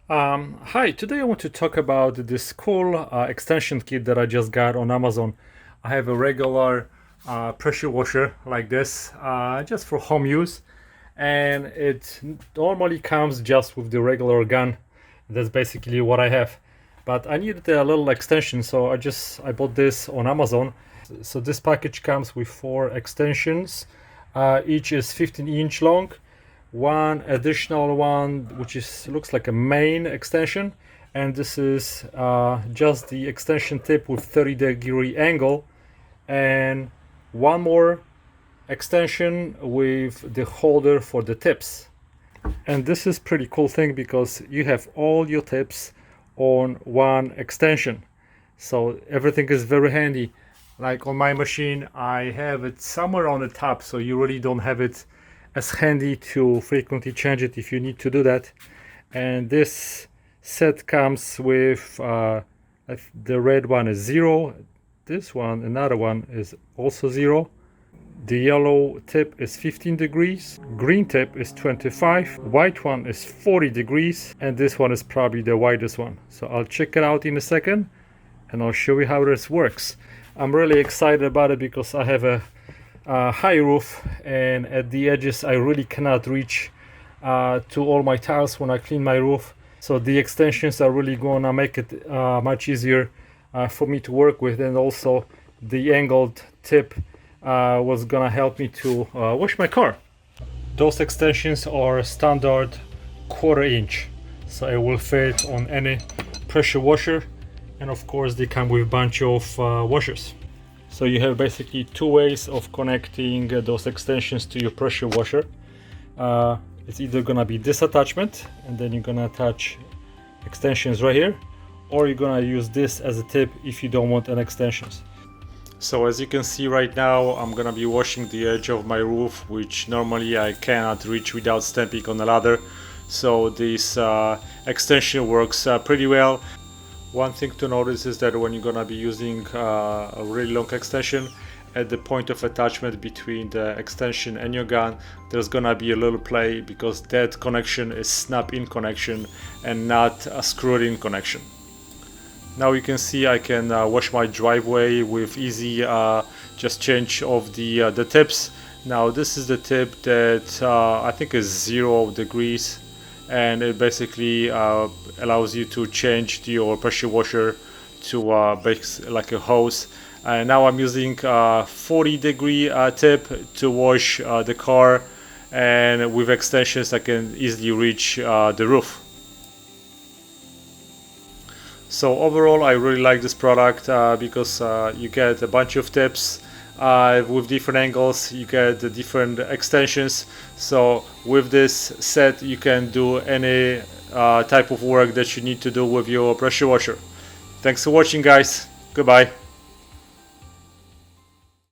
Hi, today I want to talk about this cool extension kit that I just got on Amazon. I have a regular pressure washer like this, just for home use, and it normally comes just with the regular gun. That's basically what I have. But I needed a little extension, so I bought this on Amazon. So this package comes with 4 extensions. Each is 15-inch long, one additional one which is looks like a main extension, and this is just the extension tip with 30-degree angle, and one more extension with the holder for the tips. And this is pretty cool thing because you have all your tips on one extension, so everything is very handy. Like on my machine, I have it somewhere on the top, so you really don't have it as handy to frequently change it if you need to do that. And this set comes with the red one is 0, this one, another one is also 0, the yellow tip is 15 degrees, green tip is 25, white one is 40 degrees, and this one is probably the widest one. So I'll check it out in a second and I'll show you how this works. I'm really excited about it because I have a high roof, and at the edges I really cannot reach to all my tiles when I clean my roof. So the extensions are really gonna make it much easier for me to work with, and also the angled tip was gonna help me to wash my car. Those extensions are standard 1/4 inch, so it will fit on any pressure washer, and of course they come with a bunch of washers. So you have basically 2 ways of connecting those extensions to your pressure washer. It's either gonna be this attachment, and then you're gonna attach extensions right here, or you're gonna use this as a tip if you don't want an extensions. So as you can see right now, I'm gonna be washing the edge of my roof, which normally I cannot reach without stamping on a ladder. So this extension works pretty well. One thing to notice is that when you're gonna be using a really long extension, at the point of attachment between the extension and your gun, there's gonna be a little play because that connection is snap-in connection and not a screwed-in connection. Now you can see I can wash my driveway with easy just change of the tips. Now this is the tip that I think is 0 degrees, and it basically allows you to change your pressure washer to like a hose. And now I'm using 40-degree tip to wash the car, and with extensions I can easily reach the roof. So overall I really like this product because you get a bunch of tips with different angles, you get the different extensions. So with this set you can do any type of work that you need to do with your pressure washer. Thanks for watching, guys. Goodbye.